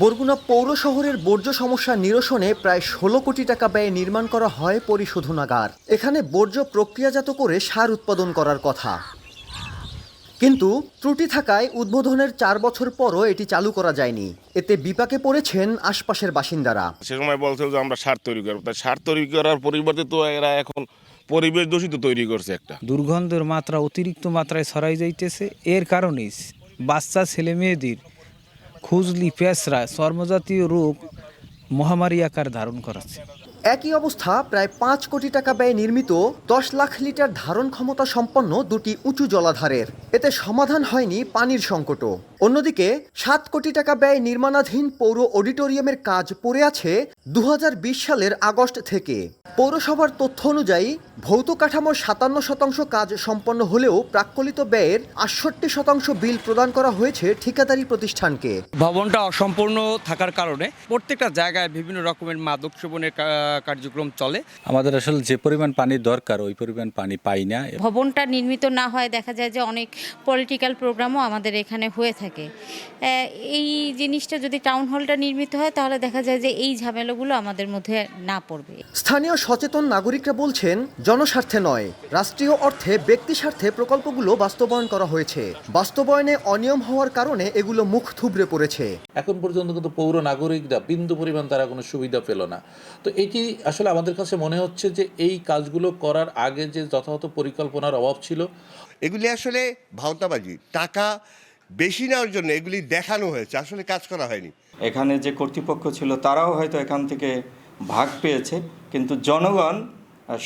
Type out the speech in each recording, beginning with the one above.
বরগুনা পৌর শহরের বর্জ্য সমস্যা নিরসনে প্রায় ১৬ কোটি টাকা ব্যয়ে নির্মাণ করা হয় পরিশোধনাগার। এখানে বর্জ্য প্রক্রিয়াজাত করে সার উৎপাদন করার কথা, কিন্তু ত্রুটি থাকায় উদ্বোধনের ৪ বছর পরও এটি চালু করা যায়নি। এতে বিপাকে পড়েছেন আশপাশের বাসিন্দারা। সে সময় বলছে যে আমরা সার তৈরি করবো, তাই সার তৈরি করার পরিবর্তে তো এরা এখন পরিবেশ দূষিত তৈরি করছে। একটা দুর্গন্ধের মাত্রা অতিরিক্ত মাত্রায় ছড়াই যাইতেছে। এর কারণেই বাচ্চা ছেলে মেয়েদের খুজলি, পেঁচড়া, চর্মজাতীয় রোগ মহামারী আকার ধারণ করেছে। একই অবস্থা প্রায় ৫ কোটি টাকা ব্যয়ে নির্মিত ১০ লাখ লিটার ধারণ ক্ষমতা সম্পন্ন দুটি উঁচু জলাধারের। এতে সমাধান হয়নি পানির সংকটও। অন্যদিকে ৭ কোটি টাকা ব্যয়ে নির্মাণাধীন পৌর অডিটোরিয়ামের কাজ পড়ে আছে ২০২০ সালের আগস্ট থেকে। পৌরসভার তথ্য অনুযায়ী ভৌত কাঠামোর ৫৭% কাজ সম্পন্ন হলেও প্রাক্কলিত ব্যয়ের ৬৮% বিল প্রদান করা হয়েছে ঠিকাদারি প্রতিষ্ঠানকে। ভবনটা অসম্পূর্ণ থাকার কারণে প্রত্যেকটা জায়গায় বিভিন্ন রকমের মাদক সেবনের কার্যক্রম চলে। আমাদের আসলে যে পরিমাণ পানি দরকার ওই পরিমাণ পানি পাই না। ভবনটা নির্মিত না হয় দেখা যায় যে অনেক পলিটিক্যাল প্রোগ্রামও আমাদের এখানে হয়ে থাকে। এই জিনিসটা যদি টাউন হলটা নির্মিত হয় তাহলে দেখা যায় যে এই ঝামেলাগুলো আমাদের মধ্যে না পড়বে। স্থানীয় সচেতন নাগরিকরা বলছেন, জনস্বার্থে নয়, রাষ্ট্রীয় অর্থে ব্যক্তি স্বার্থে প্রকল্পগুলো বাস্তবায়ন করা হয়েছে। বাস্তবায়নে অনিয়ম হওয়ার কারণে এগুলো মুখ থুবড়ে পড়েছে। এখন পর্যন্ত কিন্তু পৌর নাগরিকরা বিন্দু পরিমাণ তারা কোনো সুবিধা পেল না। তো এটি আসলে আমাদের কাছে মনে হচ্ছে যে এই কাজগুলো করার আগে যে যথাযথ পরিকল্পনার অভাব ছিল। এগুলি আসলে ভাওতাবাজি, টাকা বেশি নেওয়ার জন্য এগুলি দেখানো হয়েছে, আসলে কাজ করা হয়নি। এখানে যে কর্তৃপক্ষ ছিল তারাও হয়তো এখান থেকে ভাগ পেয়েছে, কিন্তু জনগণ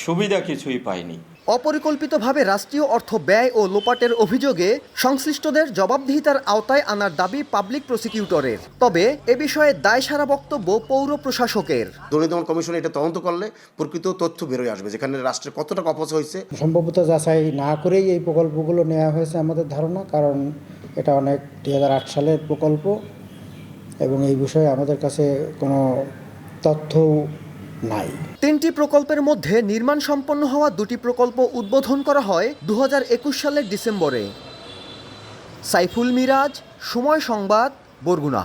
সুবিধা কিছুই পায়নি। অপরিকল্পিতভাবে রাষ্ট্রীয় অর্থ ব্যয় ও লোপাটের অভিযোগে সংশ্লিষ্টদের জবাবদিহিতার আওতায় আনার দাবি পাবলিক প্রসিকিউটরের। তবে এ বিষয়ে দায়সারা বক্তব্য পৌর প্রশাসকের। দুর্নীতি দমন কমিশন এটা তদন্ত করলে প্রকৃত তথ্য বেরোয় আসবে, যেখানে রাষ্ট্রের কত টাকা অপচয় হয়েছে। সম্ভবত যাচাই না করেই এই প্রকল্পগুলো নেওয়া হয়েছে আমাদের ধারণা, কারণ এটা অনেক ২০০৮ সালের প্রকল্প এবং এই বিষয়ে আমাদের কাছে কোনো তথ্য নাই। ৩টি প্রকল্পের মধ্যে নির্মাণ সম্পন্ন হওয়া ২টি প্রকল্প উদ্বোধন করা হয় ২০২১ সালের ডিসেম্বরে। সাইফুল মিরাজ, সময় সংবাদ, বরগুনা।